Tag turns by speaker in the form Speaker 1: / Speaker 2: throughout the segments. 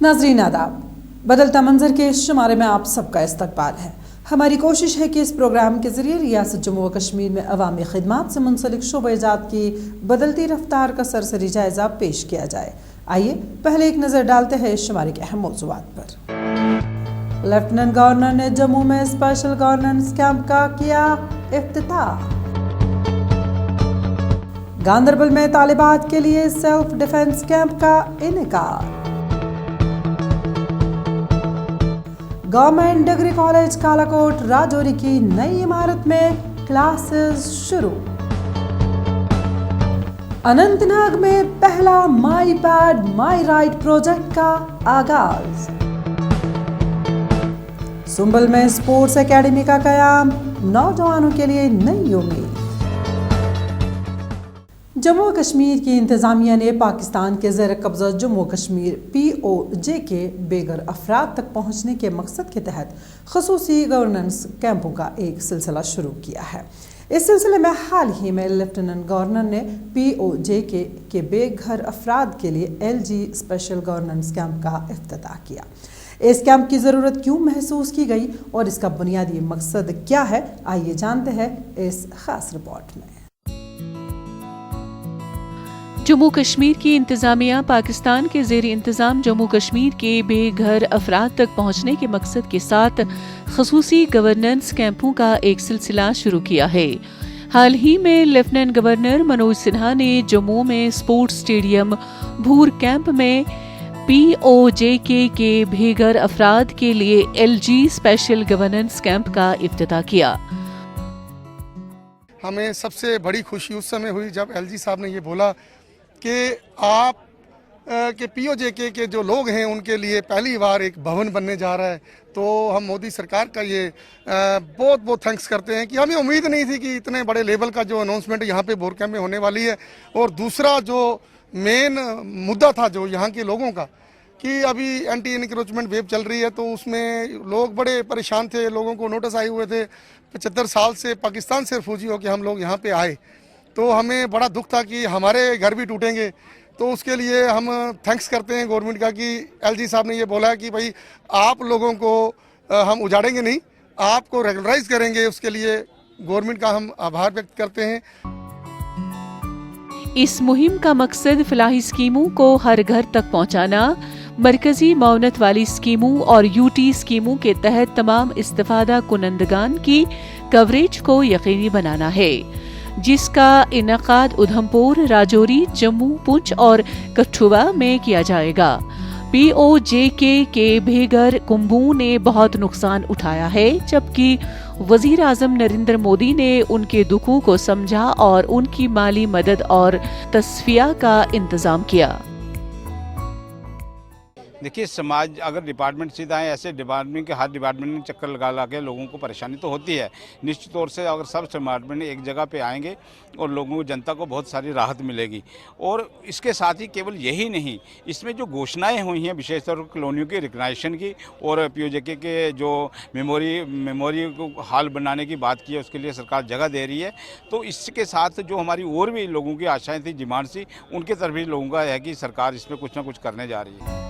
Speaker 1: नाज़रीन आदाब, बदलता मंजर के इस शुमारे में आप सबका इस्तकबाल है। हमारी कोशिश है कि इस प्रोग्राम के ज़रिए रियासत जम्मू व कश्मीर में अवामी खिदमात से मुंसलिक शोबे-ए-जात की बदलती रफ्तार का सरसरी जायज़ा पेश किया जाए। आइए पहले एक नज़र डालते हैं इस शुमारे के अहम मौज़ूआत पर। लेफ्टिनेंट गवर्नर ने जम्मू में स्पेशल गवर्नेंस कैंप का किया इफ्तिताह। गांदरबल में तालिबात के लिए सेल्फ डिफेंस कैंप का इनेकार। Government degree college Kalakot Rajouri की नई इमारत में क्लासेस शुरू। अनंतनाग में पहला my pad my right project का आगाज। सुंबल में स्पोर्ट्स एकेडमी का कयाम, नौजवानों के लिए नई उम्मीद। जम्मू व कश्मीर की इंतज़ामिया ने पाकिस्तान के ज़ेर कब्ज़ा जम्मू कश्मीर POJ के बेघर अफराद तक पहुँचने के मकसद के तहत ख़ुसूसी गवर्नेंस कैंपों का एक सिलसिला शुरू किया है। इस सिलसिले में हाल ही में लेफ्टिनेंट गवर्नर ने POJ के बेघर अफराद के लिए LG स्पेशल गवर्नेंस कैंप का इफ्तिताह किया। इस कैंप की ज़रूरत क्यों महसूस की गई और इसका बुनियादी मकसद क्या है, आइए जानते हैं इस खास रिपोर्ट में।
Speaker 2: जम्मू कश्मीर की इंतज़ामिया पाकिस्तान के ज़ेर इंतज़ाम जम्मू कश्मीर के बेघर अफराद तक पहुँचने के मकसद के साथ ख़ुसूसी गवर्नेंस कैंपों का एक सिलसिला शुरू किया है। हाल ही में लेफ्टिनेंट गवर्नर मनोज सिन्हा ने जम्मू में स्पोर्ट्स स्टेडियम भूर कैंप में POJ के बेघर अफराद के लिए LG स्पेशल गवर्नेंस कैंप का इफ्तिताह किया।
Speaker 3: हमें सबसे बड़ी खुशी उस समय हुई जब LG साहब ने ये बोला कि आप के POJ के जो लोग हैं उनके लिए पहली बार एक भवन बनने जा रहा है। तो हम मोदी सरकार का ये बहुत बहुत थैंक्स करते हैं कि हमें उम्मीद नहीं थी कि इतने बड़े लेवल का जो अनाउंसमेंट यहाँ पे बोर कैंप में होने वाली है। और दूसरा जो मेन मुद्दा था जो यहाँ के लोगों का कि अभी एंटी इनक्रोचमेंट वेव चल रही है, तो उसमें लोग बड़े परेशान थे। लोगों को नोटिस आए हुए थे 75 साल से पाकिस्तान से रिफ्यूजी हो के हम लोग यहाँ पे आए, तो हमें बड़ा दुख था कि हमारे घर भी टूटेंगे। तो उसके लिए हम थैंक्स करते हैं गवर्नमेंट का कि LG साहब ने ये बोला है कि भाई आप लोगों को हम उजाड़ेंगे नहीं, आपको रेगुलराइज करेंगे। उसके लिए गवर्नमेंट का हम आभार व्यक्त करते हैं।
Speaker 2: इस मुहिम का मकसद फलाही स्कीमों को हर घर तक पहुंचाना, मरकजी मौनत वाली स्कीमों और UT स्कीमों के तहत तमाम इस्तिफादा कुनंदगान की कवरेज को यकीनी बनाना है, जिसका इनकाद उधमपुर, राजौरी, जम्मू, पुंछ और कठुआ में किया जाएगा। POJ के बेघर कुंभों ने बहुत नुकसान उठाया है, जबकि वजीर आजम नरेंद्र मोदी ने उनके दुखों को समझा और उनकी माली मदद और तस्फिया का इंतजाम किया।
Speaker 4: देखिए, समाज अगर डिपार्टमेंट सीधा है, ऐसे डिपार्टमेंट के हर डिपार्टमेंट में चक्कर लगा के लोगों को परेशानी तो होती है। निश्चित तौर से अगर सब डिपार्टमेंट एक जगह पे आएंगे और लोगों को, जनता को बहुत सारी राहत मिलेगी। और इसके साथ ही केवल यही नहीं, इसमें जो घोषणाएं हुई हैं विशेषतौर कॉलोनियों की रिकग्नाइजेशन की और POJ के जो मेमोरी को हाल बनाने की बात की है, उसके लिए सरकार जगह दे रही है। तो इसके साथ जो हमारी और भी लोगों की आशाएँ थी, डिमांड थी, उनके तरफ भी लोगों का है कि सरकार इसमें कुछ ना कुछ करने जा रही है।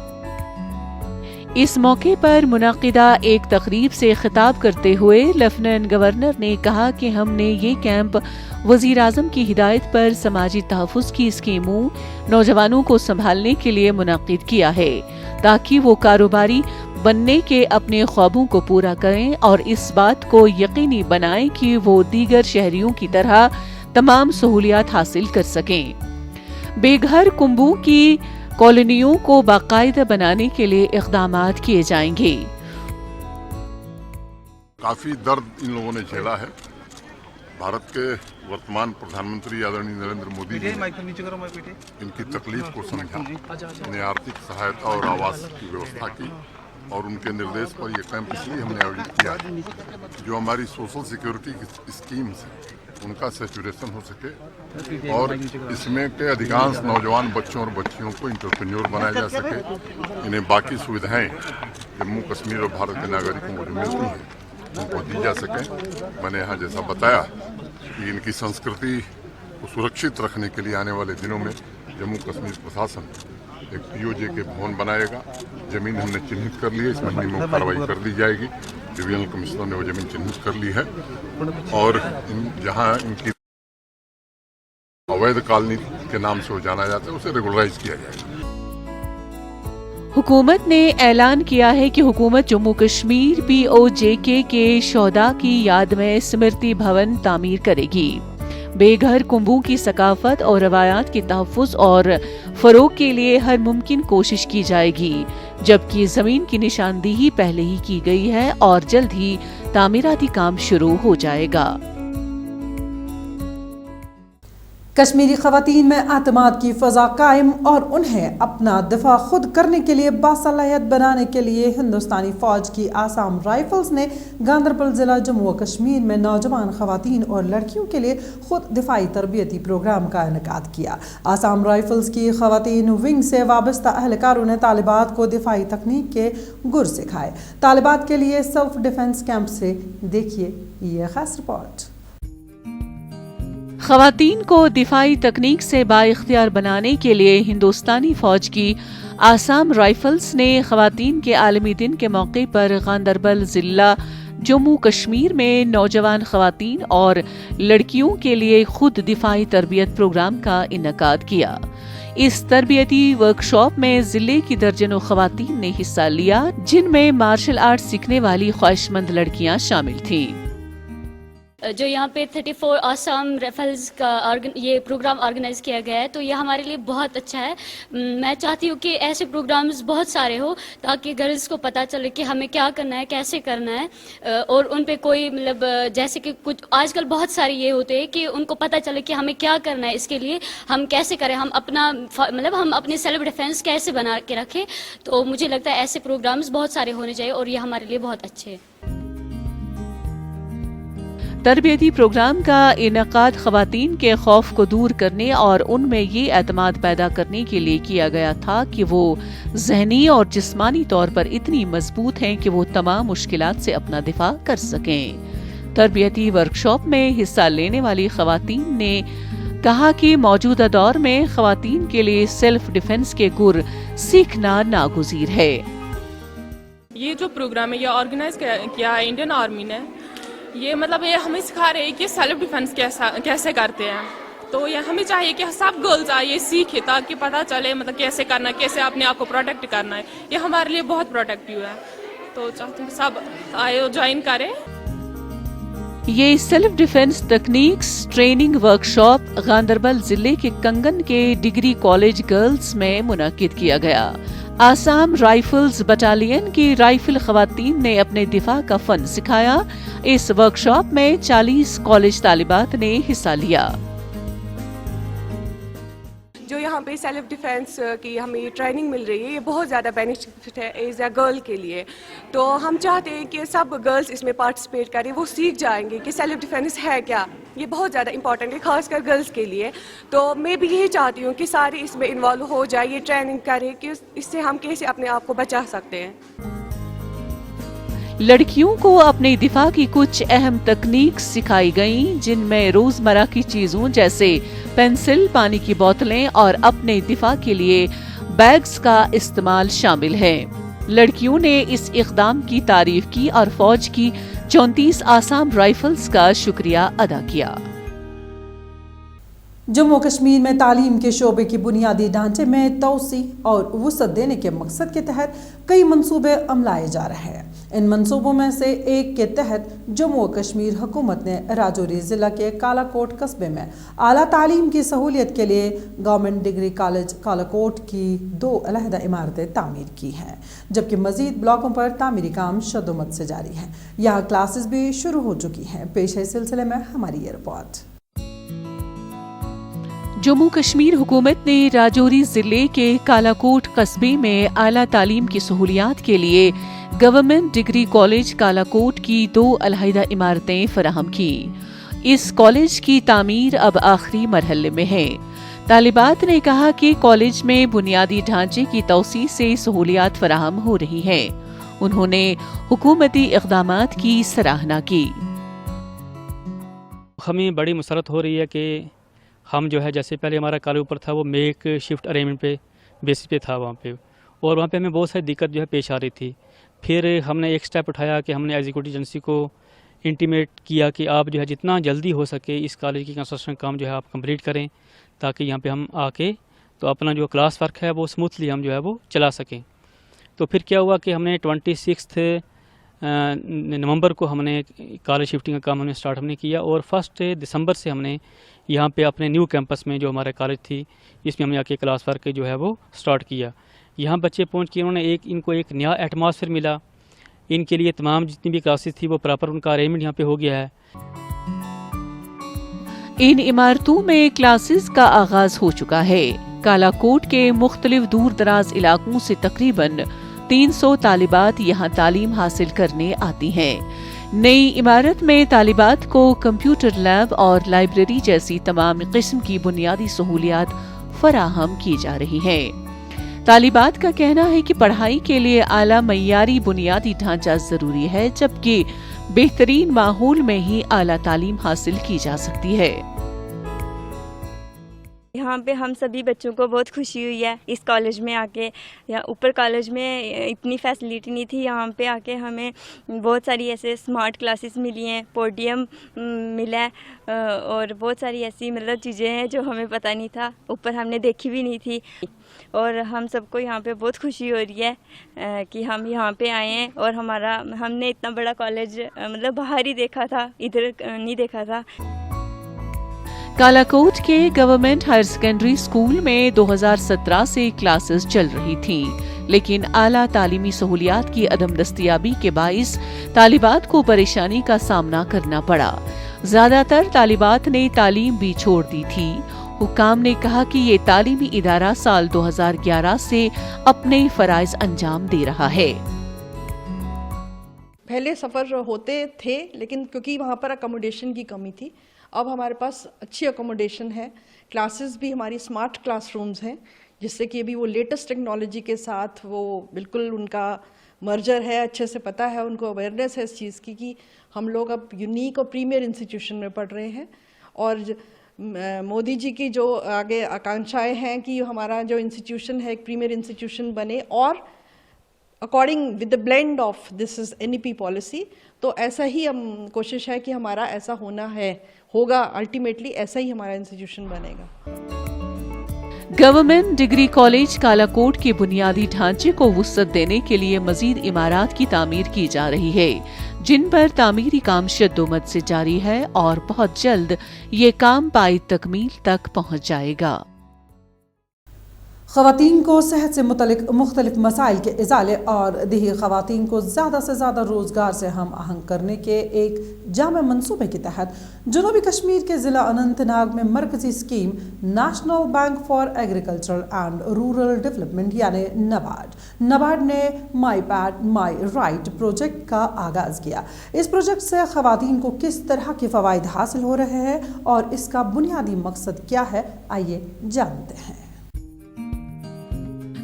Speaker 2: इस मौके पर मुनाकिदा एक तकरीब से खिताब करते हुए लेफ्टिनेंट गवर्नर ने कहा कि हमने ये कैंप वजीर आजम की हिदायत पर समाजी तहफ़्फ़ुज़ की स्कीमों नौजवानों को संभालने के लिए मुनाकिद किया है, ताकि वो कारोबारी बनने के अपने ख्वाबों को पूरा करें और इस बात को यकीनी बनाएं कि वो दीगर शहरियों की तरह तमाम सहूलियात हासिल कर सकें। बेघर कुंभों की कॉलोनियों को बाकायदा बनाने के लिए इक़दामात किए जाएंगे।
Speaker 5: काफ़ी दर्द इन लोगों ने झेला है। भारत के वर्तमान प्रधानमंत्री आदरणीय नरेंद्र मोदी जी इनकी तकलीफ को समझा, इन्हें आर्थिक सहायता और आवास की व्यवस्था की और उनके निर्देश पर यह कैंप इसलिए हमने आयोजित किया जो हमारी सोशल सिक्योरिटी की स्कीम्स है उनका सैचुरेशन हो सके और इसमें के अधिकांश नौजवान बच्चों और बच्चियों को इंटरप्रेन्योर बनाया जा सके, इन्हें बाकी सुविधाएं जम्मू कश्मीर और भारत के नागरिकों को जो मिलती हैं उनको दी जा सके। मैंने यहाँ जैसा बताया कि इनकी संस्कृति को सुरक्षित रखने के लिए आने वाले दिनों में जम्मू कश्मीर प्रशासन एक POJ के भवन बनाएगा जमीन हमने चिन्हित कर ली है, इस महीने में कार्रवाई कर दी जाएगी। डिविजनल कमिश्नर ने वो जमीन चिन्हित कर ली है और जहाँ इनकी अवैध कॉलोनी के नाम से वो जाना जाता है उसे रेगुलराइज किया जाएगा।
Speaker 2: हुकूमत ने ऐलान किया है कि हुकूमत जम्मू कश्मीर POJK के शोहदा की याद में स्मृति भवन तामीर करेगी। बेघर कुंभों की सकाफत और रवायात के तहफ़्फ़ुज़ और फ़रोग़ के लिए हर मुमकिन कोशिश की जाएगी, जबकि ज़मीन की निशानदेही पहले ही की गई है और जल्द ही तामीराती काम शुरू हो जाएगा।
Speaker 1: कश्मीरी ख़वातीन में एतमाद की फ़ज़ा कायम और उन्हें अपना दिफा खुद करने के लिए बासलाहियत बनाने के लिए हिंदुस्तानी फ़ौज की आसाम राइफल्स ने गांदरबल ज़िला जम्मू व कश्मीर में नौजवान ख़वातीन और लड़कियों के लिए खुद दिफाई तरबियती प्रोग्राम का इनेकाद किया। आसाम राइफल्स की ख़वातीन विंग से वाबस्ता अहलकारों ने तालिबात को दिफाई तकनीक के गुर सिखाए। तालिबात के लिए सेल्फ डिफेंस कैंप से देखिए ये खास रिपोर्ट।
Speaker 2: ख़वातीन को दिफाई तकनीक से बाइख्तियार बनाने के लिए हिंदुस्तानी फ़ौज की आसाम राइफल्स ने ख़वातीन के आलमी दिन के मौके पर गांदरबल ज़िला जम्मू कश्मीर में नौजवान ख़वातीन और लड़कियों के लिए खुद दिफाई तरबियत प्रोग्राम का इनेकाद किया। इस तरबियती वर्कशॉप में ज़िले की दर्जनों ख़वातीन ने हिस्सा लिया, जिनमें मार्शल आर्ट सीखने वाली ख्वाहिशमंद लड़कियां शामिल थीं।
Speaker 6: जो यहाँ पे 34 आसाम राइफल्स का ये प्रोग्राम ऑर्गेनाइज किया गया है, तो ये हमारे लिए बहुत अच्छा है। मैं चाहती हूँ कि ऐसे प्रोग्राम्स बहुत सारे हो ताकि गर्ल्स को पता चले कि हमें क्या करना है, कैसे करना है, और उन पे कोई मतलब जैसे कि कुछ आजकल बहुत सारे ये होते हैं कि उनको पता चले कि हमें क्या करना है, इसके लिए हम कैसे करें, हम अपना मतलब हम अपने सेल्फ डिफेंस कैसे बना के रखें। तो मुझे लगता है ऐसे प्रोग्राम्स बहुत सारे होने चाहिए और ये हमारे लिए बहुत अच्छे हैं।
Speaker 2: तरबियती प्रोग्राम का इनेकाद ख़वातीन के खौफ को दूर करने और उनमें ये एतमाद पैदा करने के लिए किया गया था कि वो ज़हनी और जिस्मानी तौर पर इतनी मजबूत हैं कि वो तमाम मुश्किलात से अपना दिफा कर सकें। तरबियती वर्कशॉप में हिस्सा लेने वाली ख़वातीन ने कहा कि मौजूदा दौर में ख़वातीन के लिए सेल्फ डिफेंस के गुर सीखना नागुज़ीर है।
Speaker 7: ये जो प्रोग्राम है ये ऑर्गेनाइज किया है इंडियन आर्मी ने। ये मतलब ये हमें सिखा रहे हैं कि सेल्फ डिफेंस कैसे करते हैं। तो ये हमें चाहिए कि सब गर्ल्स आइए सीखे ताकि पता चले मतलब कैसे करना है, कैसे अपने आप को प्रोटेक्ट करना है। ये हमारे लिए बहुत प्रोटेक्टिव है। तो चाहती हूँ सब आए ज्वाइन करें।
Speaker 2: ये सेल्फ डिफेंस तकनीक्स ट्रेनिंग वर्कशॉप गांदरबल जिले के कंगन के डिग्री कॉलेज गर्ल्स में मुनक्किद किया गया। आसाम राइफल्स बटालियन की राइफल ख़वातीन ने अपने दिफा का फन सिखाया। इस वर्कशॉप में 40 कॉलेज तालिबात ने हिस्सा लिया।
Speaker 8: जो यहाँ पे सेल्फ डिफेंस की हमें ट्रेनिंग मिल रही है ये बहुत ज़्यादा बेनिफिट है एज अ गर्ल के लिए। तो हम चाहते हैं कि सब गर्ल्स इसमें पार्टिसिपेट करें, वो सीख जाएंगे कि सेल्फ डिफेंस है क्या। ये बहुत ज़्यादा इंपॉर्टेंट है खासकर गर्ल्स के लिए। तो मैं भी यही चाहती हूँ कि सारे इसमें इन्वॉल्व हो जाए, ये ट्रेनिंग करें कि इससे हम कैसे अपने आप को बचा सकते हैं।
Speaker 2: लड़कियों को अपने दिफा की कुछ अहम तकनीक सिखाई गईं, जिनमें रोजमर्रा की चीजों जैसे पेंसिल, पानी की बोतलें और अपने दिफा के लिए बैग्स का इस्तेमाल शामिल है। लड़कियों ने इस इक़दाम की तारीफ की और फौज की 34 आसाम राइफल्स का शुक्रिया अदा किया।
Speaker 1: जम्मू कश्मीर में तालीम के शोबे की बुनियादी ढांचे में तोसी और वसअत देने के मकसद के तहत कई मंसूबे अमलाए जा रहे हैं। इन मंसूबों में से एक के तहत जम्मू व कश्मीर हुकूमत ने राजौरी ज़िला के कालाकोट कस्बे में आला तालीम की सहूलियत के लिए गवर्नमेंट डिग्री कॉलेज कालाकोट की 2 अलहदा इमारतें तामीर की हैं, जबकि मजीद ब्लॉकों पर तामीरी काम शद्दोमत से जारी है। यहाँ क्लासेस भी शुरू हो चुकी हैं। पेश है इस सिलसिले में हमारी ये रिपोर्ट।
Speaker 2: जम्मू कश्मीर हुकूमत ने राजौरी जिले के कालाकोट कस्बे में आला तालीम की सहूलियात के लिए गवर्नमेंट डिग्री कॉलेज कालाकोट की 2 अलहदा इमारतें फराहम की। इस कॉलेज की तामीर अब आखिरी मरहले में है। तालिबात ने कहा कि कॉलेज में बुनियादी ढांचे की तौसीह से सहूलियात फराहम हो रही हैं। उन्होंने हुकूमती इक़दामात की सराहना की।
Speaker 9: हमें बड़ी मुसरत हो रही है कि हम जो है जैसे पहले हमारा कॉलेज ऊपर था वो मेक शिफ्ट अरेंजमेंट पे बेसिस पे था वहाँ पे, और वहाँ पे हमें बहुत सारी दिक्कत जो है पेश आ रही थी। फिर हमने एक स्टेप उठाया कि हमने एग्जीक्यूटिव एजेंसी को इंटीमेट किया कि आप जो है जितना जल्दी हो सके इस कॉलेज की कंस्ट्रक्शन काम जो है आप कंप्लीट करें, ताकि यहाँ पे हम आके तो अपना जो क्लास वर्क है वो स्मूथली हम जो है वो चला सकें। तो फिर क्या हुआ कि हमने 26 नवंबर को हमने कॉलेज शिफ्टिंग का काम हमने किया और 1 दिसंबर से हमने यहाँ पे अपने न्यू कैंपस में जो हमारा कॉलेज थी इसमें हमने आके क्लास वर्क जो है वो स्टार्ट किया। यहाँ बच्चे पहुँच के इनको एक नया एटमॉस्फेयर मिला, इनके लिए तमाम जितनी भी क्लासेस थी वो प्रॉपर उनका अरेंजमेंट यहाँ पे हो गया है।
Speaker 2: इन इमारतों में क्लासेस का आगाज हो चुका है। कालाकोट के मुख्तलिफ दूर दराज इलाकों से तकरीबन 300 तालिबात यहाँ तालीम हासिल करने आती हैं। नई इमारत में तालिबात को कंप्यूटर लैब और लाइब्रेरी जैसी तमाम किस्म की बुनियादी सहूलियात फराहम की जा रही हैं। तालिबात का कहना है कि पढ़ाई के लिए आला मय्यारी बुनियादी ढांचा जरूरी है, जबकि बेहतरीन माहौल में ही आला तालीम हासिल की जा सकती है।
Speaker 10: यहाँ पे हम सभी बच्चों को बहुत खुशी हुई है इस कॉलेज में आके। या ऊपर कॉलेज में इतनी फैसिलिटी नहीं थी, यहाँ पे आके हमें बहुत सारी ऐसे स्मार्ट क्लासेस मिली हैं, पोडियम मिला है और बहुत सारी ऐसी मतलब चीज़ें हैं जो हमें पता नहीं था, ऊपर हमने देखी भी नहीं थी। और हम सबको यहाँ पे बहुत खुशी हो रही है कि हम यहाँ पे आए हैं और हमने इतना बड़ा कॉलेज मतलब बाहर ही देखा था, इधर नहीं देखा था।
Speaker 2: कालाकोट के गवर्नमेंट हायर सेकेंडरी स्कूल में 2017 से क्लासेस चल रही थीं, लेकिन आला तालीमी सहूलियात की अदम दस्तयाबी के बाइस तालिबात को परेशानी का सामना करना पड़ा। ज्यादातर तालिबात ने तालीम भी छोड़ दी थी। हुक्काम ने कहा कि ये तालीमी इदारा साल 2011 से अपने फराइज अंजाम दे रहा है।
Speaker 11: पहले सफ़र होते थे, लेकिन क्योंकि वहाँ पर अकोमोडेशन की कमी थी, अब हमारे पास अच्छी अकोमोडेशन है। क्लासेस भी हमारी स्मार्ट क्लासरूम्स हैं, जिससे कि अभी वो लेटेस्ट टेक्नोलॉजी के साथ वो बिल्कुल उनका मर्जर है, अच्छे से पता है, उनको अवेयरनेस है इस चीज़ की कि हम लोग अब यूनिक और प्रीमियर इंस्टीट्यूशन में पढ़ रहे हैं। और मोदी जी की जो आगे आकांक्षाएं हैं कि हमारा जो इंस्टीट्यूशन है एक प्रीमियर इंस्टीट्यूशन बने और according with the blend of this is NEP policy, तो ऐसा ही हम कोशिश है कि हमारा ऐसा होगा अल्टीमेटली ऐसा ही हमारा इंस्टीट्यूशन बनेगा।
Speaker 2: गवर्नमेंट डिग्री कॉलेज कालाकोट के बुनियादी ढांचे को वुसअत देने के लिए मजीद इमारात की तामीर की जा रही है, जिन पर तामीरी काम शद्दोमद से जारी है और बहुत जल्द ये काम पाई तकमील तक पहुंच जाएगा।
Speaker 1: ख़वातीन को सेहत से मुतल्लिक़ मुख्तलिफ मसाइल के इज़ाले और देही ख़वातीन को ज़्यादा से ज़्यादा रोज़गार से हम आहंग करने के एक जामे मनसूबे के तहत जनूबी कश्मीर के ज़िला अनंतनाग में मरकज़ी scheme national bank for agriculture and rural development यानी नबार्ड ने my pad my right project का आगाज़ किया। इस प्रोजेक्ट से ख़वातीन को किस तरह के फ़वाइद हासिल हो रहे हैं और इसका बुनियादी मकसद क्या है, आइए जानते हैं।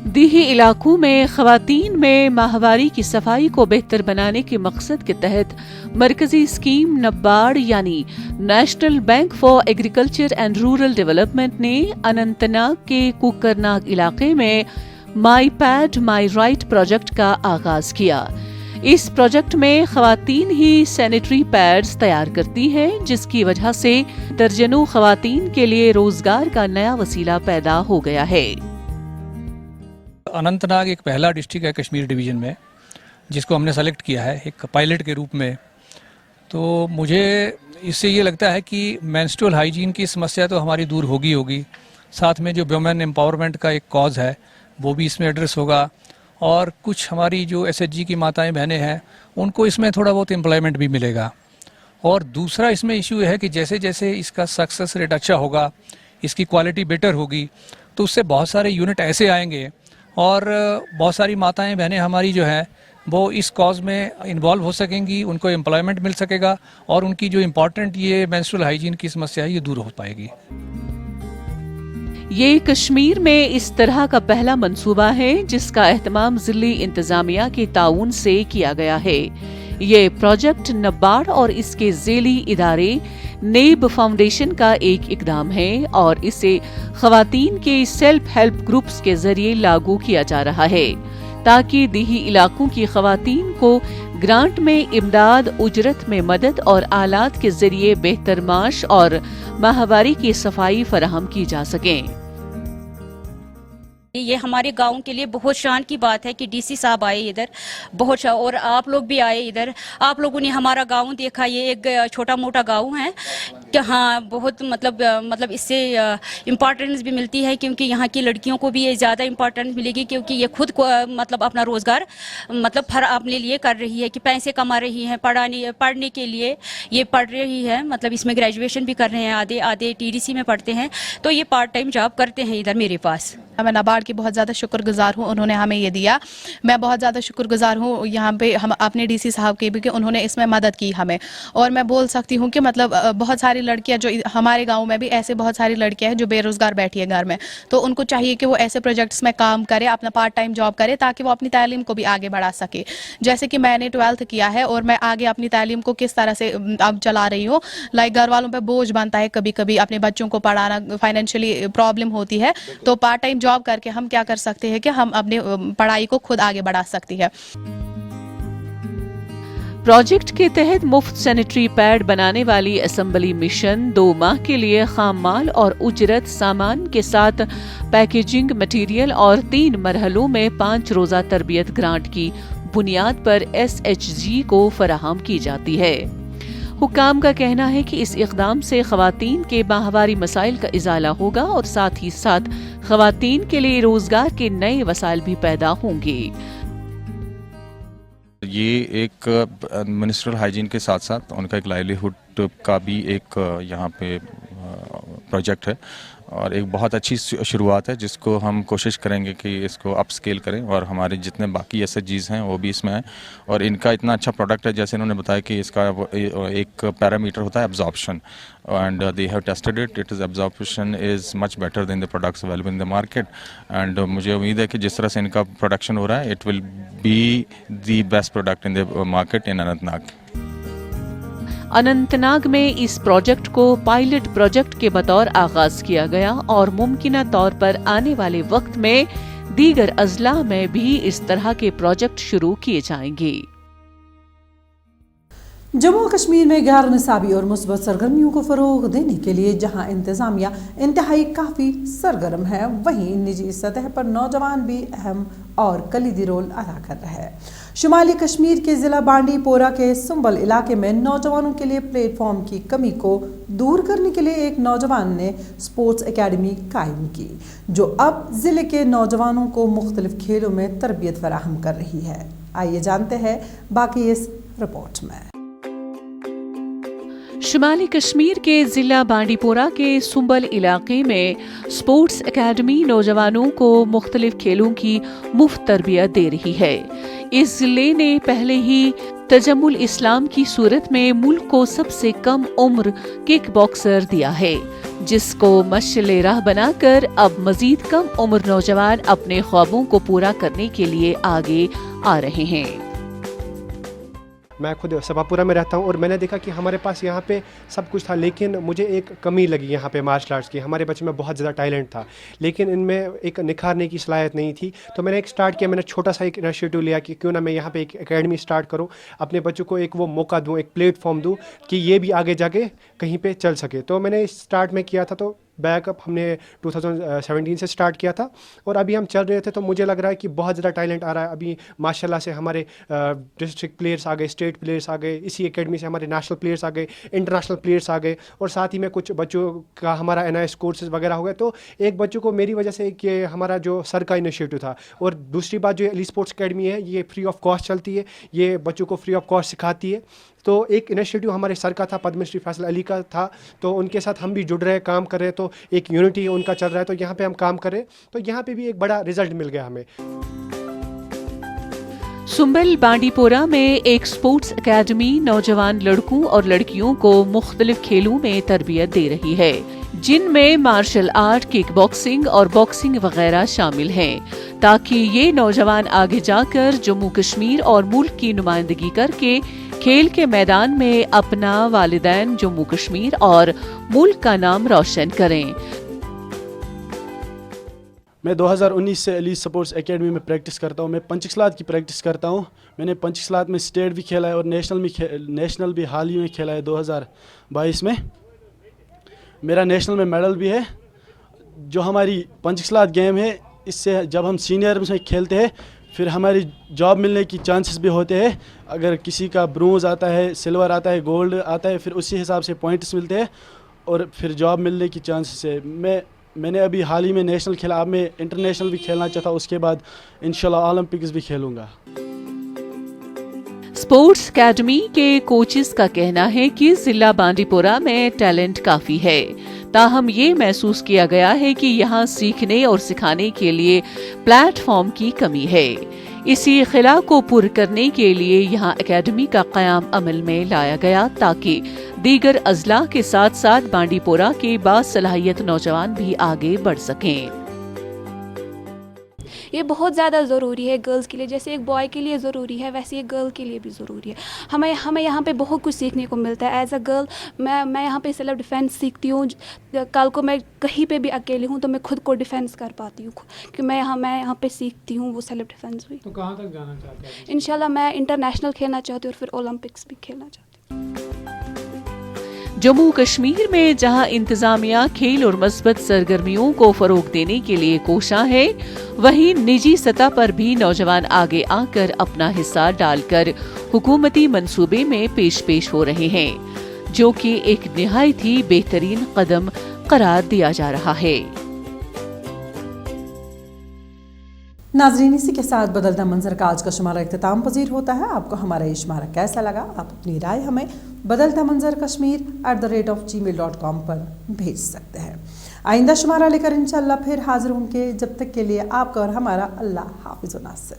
Speaker 2: देही इलाकों में ख़वातीन में माहवारी की सफाई को बेहतर बनाने के मकसद के तहत मरकजी स्कीम नबार्ड यानी national bank for agriculture and rural development ने अनंतनाग के कुकरनाग इलाके में माई पैड माई राइट प्रोजेक्ट का आगाज किया। इस प्रोजेक्ट में ख़वातीन ही सैनिटरी पैड्स तैयार करती हैं, जिसकी वजह से दर्जनों ख़वातीन के लिए रोजगार का नया वसीला पैदा हो गया है।
Speaker 12: अनंतनाग एक पहला डिस्ट्रिक्ट है कश्मीर डिवीज़न में जिसको हमने सेलेक्ट किया है एक पायलट के रूप में। तो मुझे इससे ये लगता है कि मेंस्ट्रुअल हाइजीन की समस्या तो हमारी दूर होगी, साथ में जो वुमेन एम्पावरमेंट का एक कॉज है वो भी इसमें एड्रेस होगा, और कुछ हमारी जो SHG की माताएं बहनें हैं उनको इसमें थोड़ा बहुत एम्प्लॉयमेंट भी मिलेगा। और दूसरा इसमें इशू है कि जैसे जैसे इसका सक्सेस रेट अच्छा होगा, इसकी क्वालिटी बेटर होगी, तो उससे बहुत सारे यूनिट ऐसे आएंगे और बहुत सारी माताएं बहनें हमारी जो हैं वो इस कॉज में इन्वॉल्व हो सकेंगी, उनको एम्प्लॉयमेंट मिल सकेगा और उनकी जो इम्पोर्टेंट ये मेंस्ट्रुअल हाइजीन की समस्या है ये दूर हो पाएगी।
Speaker 2: ये कश्मीर में इस तरह का पहला मंसूबा है जिसका एहतमाम जिली इंतजामिया के ताउन से किया गया है। ये प्रोजेक्ट नबार्ड और इसके ज़ेली इदारे नेब फाउंडेशन का एक इकदाम है और इसे खवातीन के सेल्फ हेल्प ग्रुप्स के जरिए लागू किया जा रहा है ताकि देही इलाकों की खवातीन को ग्रांट में इमदाद, उजरत में मदद और आलात के जरिए बेहतर माश और माहवारी की सफाई फराहम की जा सके।
Speaker 13: ये हमारे गांव के लिए बहुत शान की बात है कि डीसी साहब आए इधर, बहुत और आप लोग भी आए इधर। आप लोगों ने हमारा गांव देखा, ये एक छोटा मोटा गांव है कि हाँ बहुत मतलब इससे इम्पोर्टेंस भी मिलती है क्योंकि यहाँ की लड़कियों को भी ये ज़्यादा इम्पोर्टेंस मिलेगी क्योंकि ये खुद को मतलब अपना रोज़गार मतलब अपने लिए कर रही है कि पैसे कमा रही हैं, पढ़ने के लिए ये पढ़ रही है, मतलब इसमें ग्रेजुएशन भी कर रहे हैं, आधे TDC में पढ़ते हैं, तो ये पार्ट टाइम जॉब करते हैं इधर मेरे पास।
Speaker 14: मैं नाबार्ड की बहुत ज़्यादा शुक्रगुजार हूँ, उन्होंने हमें ये दिया। मैं बहुत ज़्यादा शुक्रगुजार हूँ यहाँ पे हम अपने DC साहब की भी कि उन्होंने इसमें मदद की हमें। और मैं बोल सकती हूँ कि मतलब बहुत सारी लड़कियाँ जो हमारे गांव में भी ऐसे बहुत सारी लड़कियाँ हैं जो बेरोज़गार बैठी है घर में, तो उनको चाहिए कि वो ऐसे प्रोजेक्ट्स में काम करे, अपना पार्ट टाइम जॉब करे ताकि वो अपनी तालीम को भी आगे बढ़ा सके। जैसे कि मैंने 12th किया है और मैं आगे अपनी तालीम को किस तरह से अब चला रही हूँ। लाइक घर वालों पर बोझ बनता है, कभी कभी अपने बच्चों को पढ़ाना, फाइनेंशियली प्रॉब्लम होती है, तो पार्ट टाइम जॉब करके हम क्या कर सकते हैं कि हम अपनी पढ़ाई को खुद आगे बढ़ा सकती है।
Speaker 2: प्रोजेक्ट के तहत मुफ्त सैनिटरी पैड बनाने वाली असेंबली मिशन 2 माह के लिए खाम माल और उजरत सामान के साथ पैकेजिंग मटेरियल और 3 मरहलों में 5 रोज़ा तरबियत ग्रांट की बुनियाद पर SHG को फराहम की जाती है। हुक्काम का कहना है कि इस इक़दाम से ख़वातीन के माहवारी मसाइल का इजाला होगा और साथ ही साथ ख़वातीन के लिए रोज़गार के नए वसाइल भी पैदा होंगे।
Speaker 15: ये एक मिनिस्ट्रियल हाइजीन के साथ साथ उनका एक लाइवलीहुड का भी एक यहाँ पे प्रोजेक्ट है और एक बहुत अच्छी शुरुआत है जिसको हम कोशिश करेंगे कि इसको अप स्केल करें और हमारे जितने बाकी SHGs हैं वो भी इसमें आए। और इनका इतना अच्छा प्रोडक्ट है, जैसे इन्होंने बताया कि इसका एक पैरामीटर होता है absorption, and they have tested it is absorption is much better than the products available in the market. And मुझे उम्मीद है कि जिस तरह से इनका प्रोडक्शन हो रहा है it will be the best product in the market in Anantnag.
Speaker 2: Anantnag में इस प्रोजेक्ट को पायलट प्रोजेक्ट के बतौर आगाज किया गया और मुमकिना तौर पर आने वाले वक्त में दीगर अजला में भी इस तरह के प्रोजेक्ट शुरू किए जाएंगे।
Speaker 1: जम्मू कश्मीर में गैर निसाबी और मुस्बत सरगर्मियों को फ़रोग़ देने के लिए जहां इंतज़ामिया इंतहाई काफ़ी सरगर्म है, वहीं निजी सतह पर नौजवान भी अहम और कलीदी रोल अदा कर रहे हैं। शुमाली कश्मीर के ज़िला बांडी पोरा के सुंबल इलाके में नौजवानों के लिए प्लेटफॉर्म की कमी को दूर करने के लिए एक नौजवान ने स्पोर्ट्स एकेडमी कायम की, जो अब ज़िले के नौजवानों को मुख्तलिफ खेलों में तरबियत फराहम कर रही है। आइए जानते हैं बाकी इस रिपोर्ट में।
Speaker 2: शुमाली कश्मीर के जिला बांडीपोरा के सुंबल इलाके में स्पोर्ट्स एकेडमी नौजवानों को मुख्तलिफ खेलों की मुफ्त तरबियत दे रही है। इस जिले ने पहले ही तजम्मुल इस्लाम की सूरत में मुल्क को सबसे कम उम्र किक बॉक्सर दिया है, जिसको मशअले राह बनाकर अब मजीद कम उम्र नौजवान अपने ख्वाबों को पूरा करने के लिए आगे आ रहे हैं।
Speaker 16: मैं खुद सभापुरा में रहता हूं और मैंने देखा कि हमारे पास यहाँ पे सब कुछ था, लेकिन मुझे एक कमी लगी यहाँ पे मार्शल आर्ट्स की। हमारे बच्चे में बहुत ज़्यादा टैलेंट था, लेकिन इनमें एक निखारने की सलाहियत नहीं थी। तो मैंने एक स्टार्ट किया, मैंने छोटा सा एक इनिशिएटिव लिया कि क्यों ना मैं यहाँ पे एक एकेडमी स्टार्ट करूँ, अपने बच्चों को एक वो मौका दूँ, एक प्लेटफॉर्म दूँ कि ये भी आगे जाके कहीं पर चल सके। तो मैंने स्टार्ट में किया था, तो बैकअप हमने 2017 से स्टार्ट किया था और अभी हम चल रहे थे। तो मुझे लग रहा है कि बहुत ज़्यादा टैलेंट आ रहा है। अभी माशाल्लाह से हमारे डिस्ट्रिक्ट प्लेयर्स आ गए, स्टेट प्लेयर्स आ गए, इसी एकेडमी से हमारे नेशनल प्लेयर्स आ गए, इंटरनेशनल प्लेयर्स आ गए, और साथ ही में कुछ बच्चों का हमारा NIS कोर्सेज वगैरह हो गए। तो एक बच्चों को मेरी वजह से कि हमारा जो सर का इनिशिएटिव था। और दूसरी बात, जो अली स्पोर्ट्स अकेडमी है ये फ्री ऑफ कॉस्ट चलती है, ये बच्चों को फ्री ऑफ कॉस्ट सिखाती है। तो एक इनिशिएटिव हमारे सर का था, पद्मश्री फैसल अली का था, तो उनके साथ हम भी जुड़ रहे हैं, काम कर रहे हैं। तो एक यूनिटी उनका चल रहा है, तो यहाँ पे हम काम कर रहे हैं, तो यहाँ पे भी एक बड़ा रिजल्ट मिल गया हमें।
Speaker 2: सुंबल बांडीपोरा में एक स्पोर्ट्स एकेडमी नौजवान लड़कों और लड़कियों को मुख्तलिफ खेलों में तरबियत दे रही है। जिन में मार्शल आर्ट, किक बॉक्सिंग और बॉक्सिंग वगैरह शामिल हैं, ताकि ये नौजवान आगे जाकर जम्मू कश्मीर और मुल्क की नुमाइंदगी करके खेल के मैदान में अपना, वालिदैन, जम्मू कश्मीर और मुल्क का नाम रोशन करें।
Speaker 17: मैं 2019 से एलीट स्पोर्ट्स एकेडमी में प्रैक्टिस करता हूँ। मैं पंचकलात की प्रैक्टिस करता हूँ। मैंने पंचकलात में स्टेट भी खेला है और नेशनल भी हाल ही में खेला है 2022 में। मेरा नेशनल में मेडल भी है। जो हमारी पंचकलात गेम है, इससे जब हम सीनियर में खेलते हैं फिर हमारी जॉब मिलने की चांसेस भी होते हैं। अगर किसी का ब्रोंज आता है, सिल्वर आता है, गोल्ड आता है, फिर उसी हिसाब से पॉइंट्स मिलते हैं और फिर जॉब मिलने की चांसेस है। मैंने अभी हाल ही में नेशनल खेला, अब मैं इंटरनेशनल भी खेलना चाहता हूँ, उसके बाद इंशाल्लाह ओलंपिक्स भी खेलूँगा।
Speaker 2: स्पोर्ट्स एकेडमी के कोचेस का कहना है कि जिला बांडीपोरा में टैलेंट काफी है, ताहम ये महसूस किया गया है कि यहाँ सीखने और सिखाने के लिए प्लेटफॉर्म की कमी है। इसी खिला को पूरा करने के लिए यहाँ एकेडमी का क़याम अमल में लाया गया, ताकि दीगर अजला के साथ साथ बांडीपोरा के बासलाहियत नौजवान भी आगे बढ़ सकें।
Speaker 18: ये बहुत ज़्यादा ज़रूरी है गर्ल्स के लिए, जैसे एक बॉय के लिए ज़रूरी है वैसे ये गर्ल के लिए भी ज़रूरी है। हमें यहाँ पे बहुत कुछ सीखने को मिलता है। एज अ गर्ल मैं यहाँ पे सेल्फ डिफेंस सीखती हूँ। कल को मैं कहीं पे भी अकेली हूँ तो मैं खुद को डिफेंस कर पाती हूँ, कि मैं यहाँ पे सीखती हूँ वो सेल्फ डिफेंस भी।
Speaker 12: तो कहाँ तक जाना चाहते हैं?
Speaker 18: इंशाल्लाह मैं इंटरनेशनल खेलना चाहती हूँ और फिर ओलंपिक्स भी खेलना चाहती हूँ।
Speaker 2: जम्मू कश्मीर में जहां इंतजामिया खेल और मस्बत सरगर्मियों को फरोग देने के लिए कोशां है, वहीं निजी सतह पर भी नौजवान आगे आकर अपना हिस्सा डालकर हुकूमती मंसूबे में पेश हो रहे हैं, जो कि एक निहायत ही बेहतरीन कदम करार दिया जा रहा है।
Speaker 1: नाजरीन, इसी के साथ बदलता मंजर का आज का शुमारा इख्तिताम पजीर होता है। आपको हमारा ये शुमारा कैसा लगा? आप अपनी राय हमें बदलता मंजर kashmir@gmail.com पर भेज सकते हैं। आइंदा शुमारा लेकर इंशाल्लाह फिर हाजिर होंगे। जब तक के लिए आपका और हमारा अल्लाह हाफिज़ व नासिर।